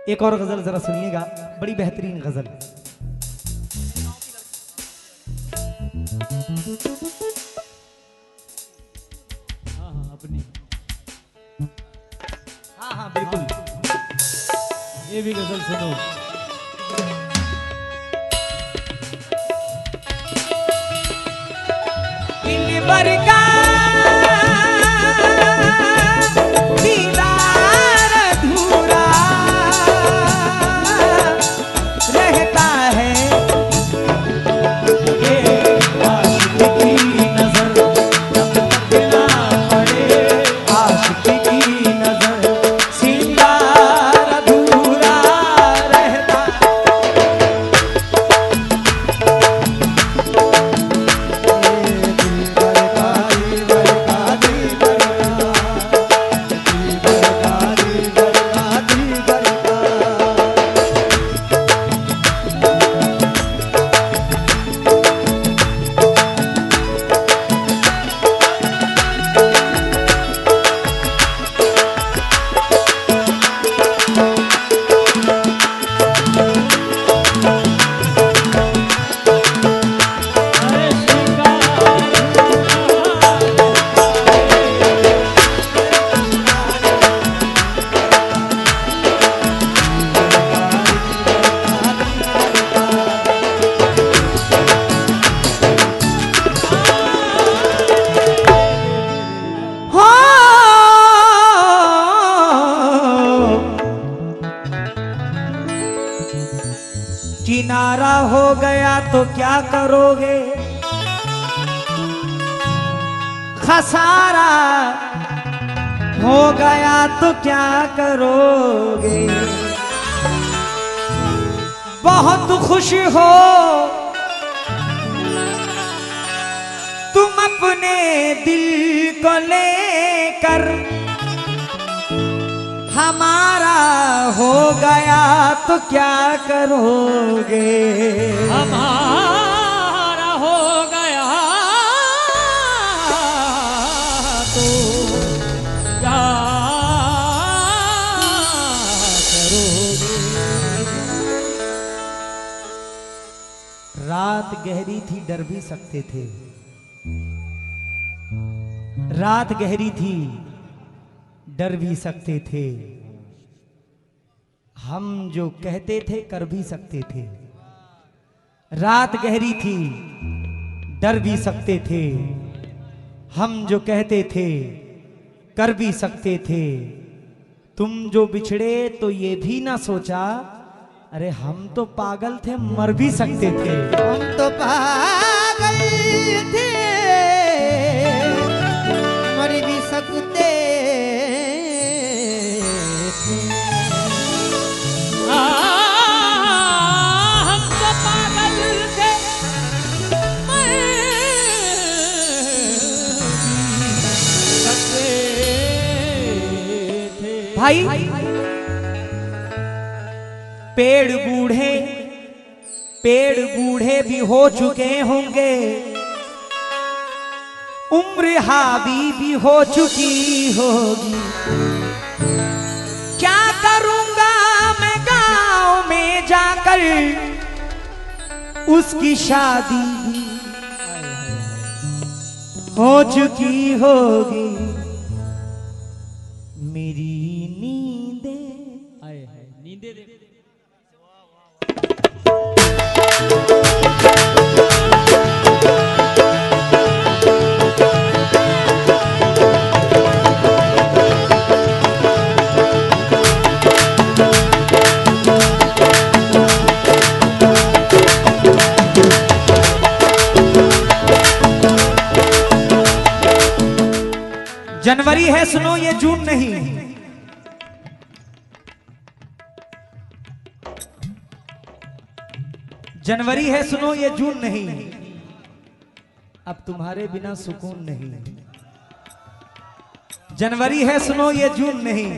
एक और गजल जरा सुनिएगा, बड़ी बेहतरीन गजल। हाँ अपनी, हाँ बिल्कुल। ये भी गजल सुनो। दिलबर का दीदार अधूरा रहता है, ये आशिक की नजर जब तक ना पड़े, आशिक की नजर सिंगार अधूरा रहता है। किनारा हो गया तो क्या करोगे, खसारा हो गया तो क्या करोगे। बहुत खुश हो तुम अपने दिल को लेकर, हमारा हो गया तो क्या करोगे। हमारा हो गया तो क्या करोगे। रात गहरी थी डर भी सकते थे, रात गहरी थी डर भी सकते थे, हम जो कहते थे कर भी सकते थे। रात गहरी थी डर भी सकते थे, हम जो कहते थे कर भी सकते थे। तुम जो बिछड़े तो ये भी ना सोचा, अरे हम तो पागल थे मर भी सकते थे। हम तो पागल थे मर भी सकते थे। हम तो पागल थे मर भी सकते थे। भाई पेड़ बूढ़े भी हो चुके होंगे, उम्र हावी भी हो चुकी होगी। क्या करूंगा मैं गांव में जाकर, उसकी शादी भी हो चुकी होगी। मेरी नींदें आए हैं नींदे दे। जनवरी है सुनो ये जून नहीं, जनवरी है सुनो ये जून नहीं, अब तुम्हारे बिना सुकून नहीं। जनवरी है सुनो ये जून नहीं,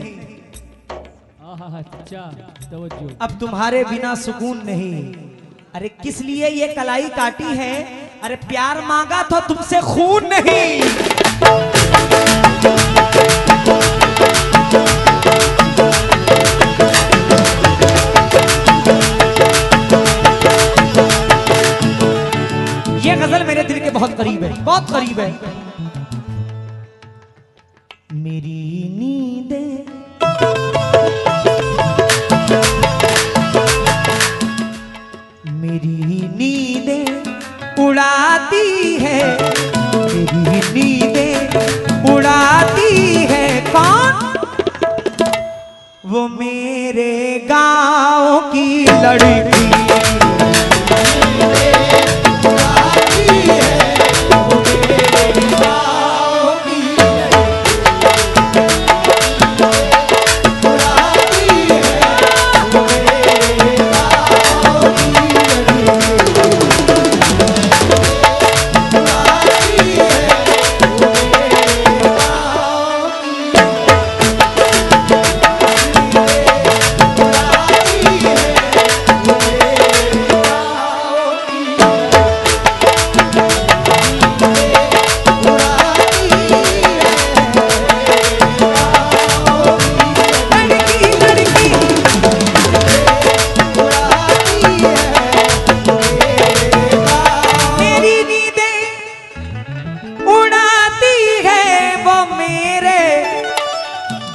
अच्छा तवज्जो। अब तुम्हारे बिना सुकून नहीं। अरे किस लिए ये कलाई काटी है, अरे प्यार मांगा तो तुमसे खून नहीं। बहुत करीब है, बहुत करीब है। मेरी नींदें मेरी नींदें उड़ाती है, मेरी नींदें उड़ाती है कौन? वो मेरे गांव की लड़की।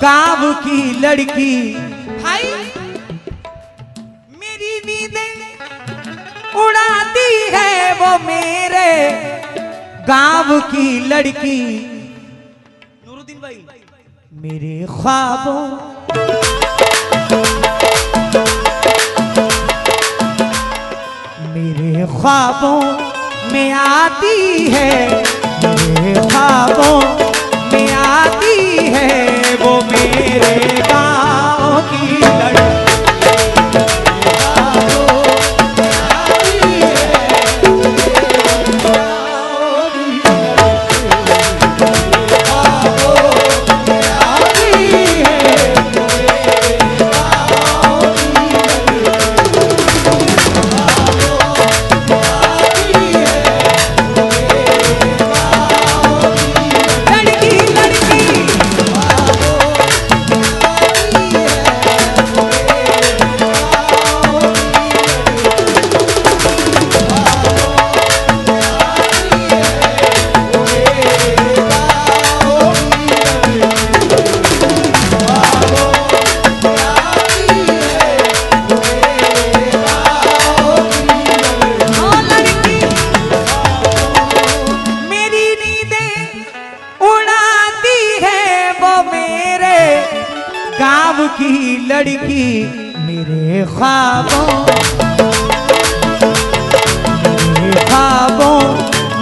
गांव की लड़की भाई, मेरी नींदें उड़ाती है वो मेरे गांव की लड़की। नूरुद्दीन भाई, मेरे ख्वाबों में आती है, मेरे ख्वाबों में आती है वो मेरे गांव की लड़की। गांव की लड़की मेरे ख्वाबों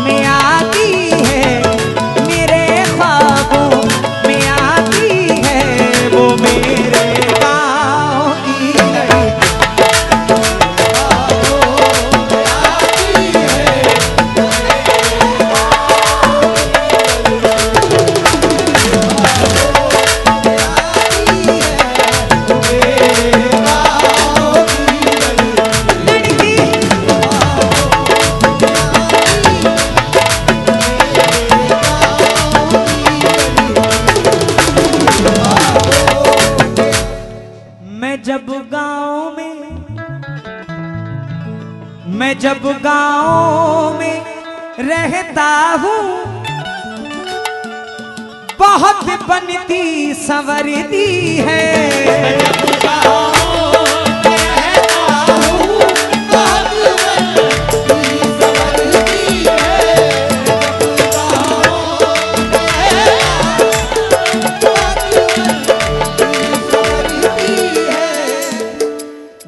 में आती है, मेरे ख्वाबों में आती है वो मेरे गांव की लड़की। मैं जब गाँव में रहता हूँ, बहुत बनती संवरती है।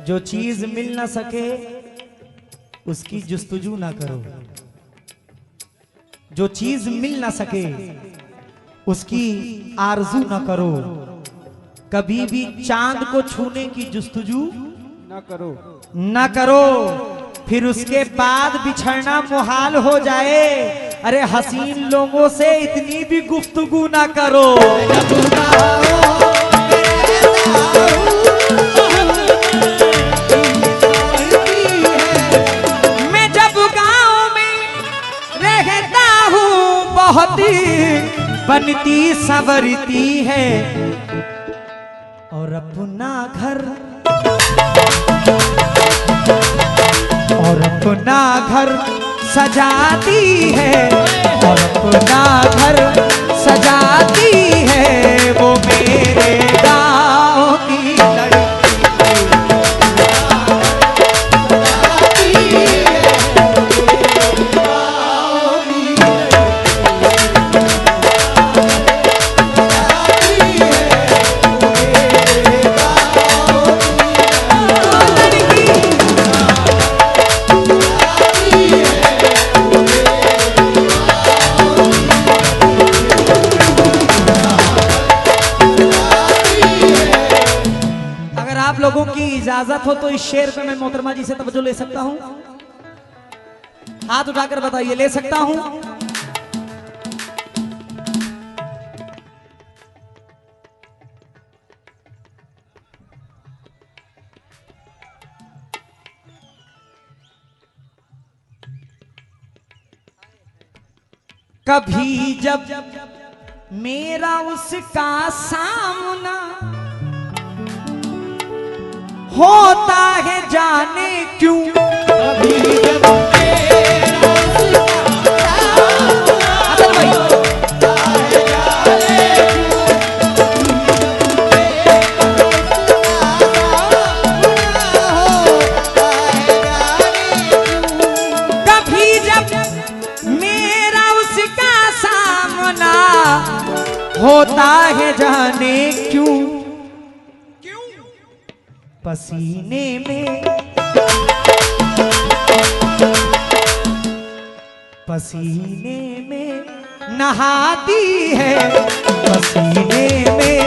जो चीज मिल ना सके उसकी जुस्तजू ना करो, जो चीज मिल ना सके उसकी आरजू ना करो, कभी भी चांद को छूने की जुस्तजू ना करो, फिर उसके बाद बिछड़ना मुहाल हो जाए। अरे हसीन लोगों से इतनी भी गुफ्तगू ना करो। बहुत बनती संवरती है और अपना घर सजाती है और अपना घर सजाती है वो मेरे गाँव की लड़की। आप लोगों की इजाजत हो तो इस शेर पे मैं मोहतरमा जी से तवज्जो ले सकता हूं? हाथ उठाकर बताइए, ले सकता हूं? कभी जब मेरा उसका सामना होता है जाने क्यों, कभी जब मेरा कभी जब मेरा उसका सामना होता है जाने क्यों, पसीने में नहाती है, पसीने में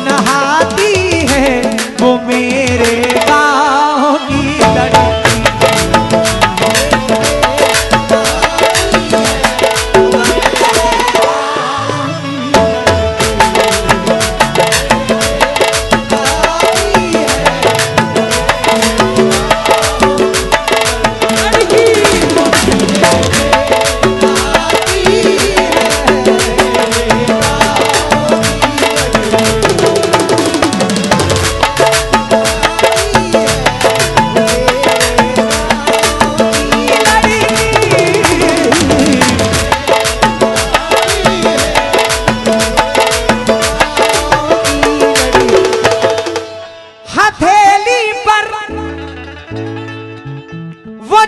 नहाती है वो मेरे गाँव की लड़की।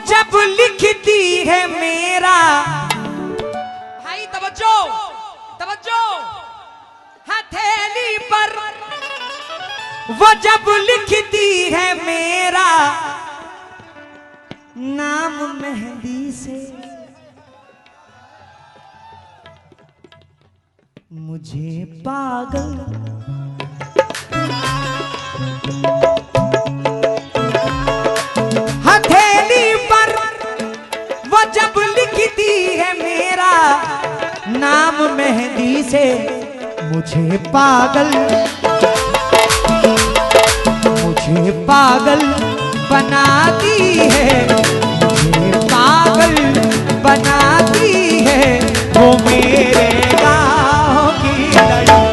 जब लिखती है मेरा, भाई तवज्जो तवज्जो, हथेली पर वो जब लिखती है मेरा नाम मेहंदी से, मुझे पागल जब लिखती है मेरा नाम मेहंदी से, मुझे पागल बनाती है, मुझे पागल बनाती है वो मेरे गाँव की लड़की।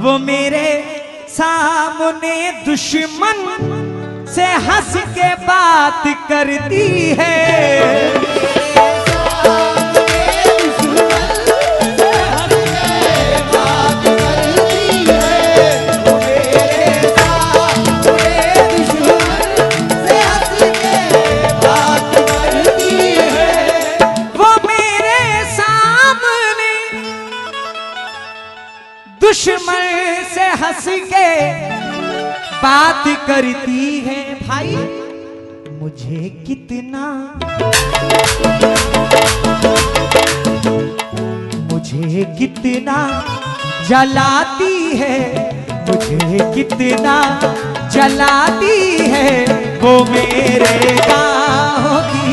वो मेरे सामने दुश्मन से हंस के बात करती है, करती हंस के बात करती है भाई, मुझे कितना जलाती है, मुझे कितना जलाती है वो मेरे गाँव की।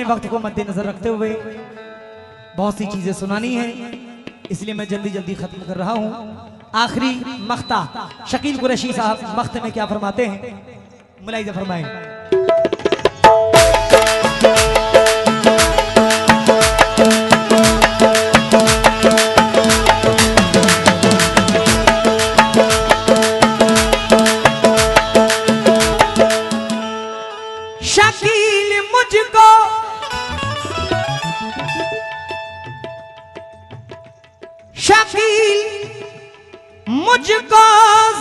वक्त को मद्देनजर रखते हुए बहुत सी चीजें सुनानी है, इसलिए मैं जल्दी जल्दी खत्म कर रहा हूं। आखिरी मख्ता शकील कुरैशी साहब मख्ते में क्या फरमाते हैं, मुलाहिजा फरमाएं। शकील मुझको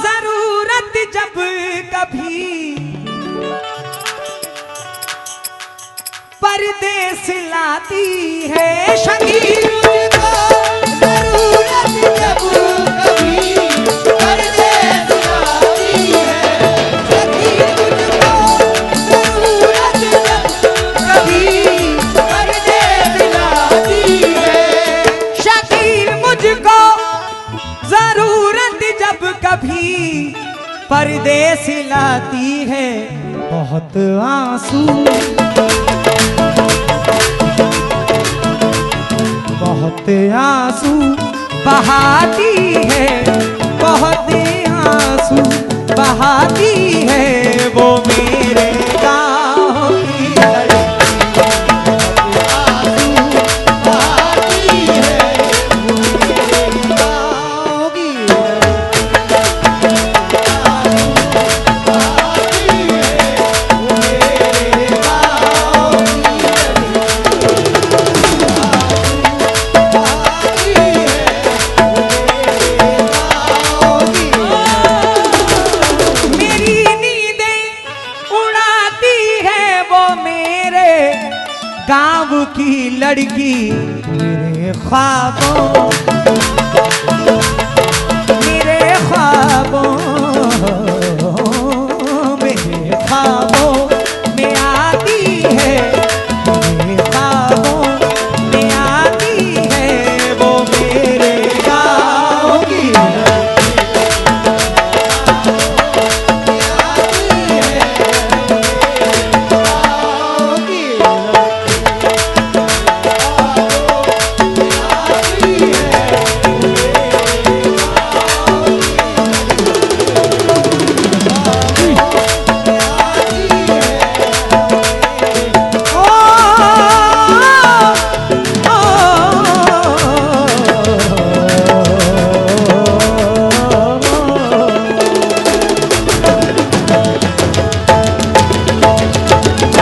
जरूरत जब कभी परदेस लाती है, शकील मुझको जरूरत जब कभी परदेस लाती है, शकील मुझको जरूरत जब कभी परदेस लाती है, शकील मुझको जरूरत जब कभी परदेस लाती है, बहुत आंसू बहाती है, बहुत आंसू बहाती है वो मेरे गाँव की लड़की, आंसू बहाती है वो मेरे गाँव की गाँव की लड़की, मेरे ख्वाबों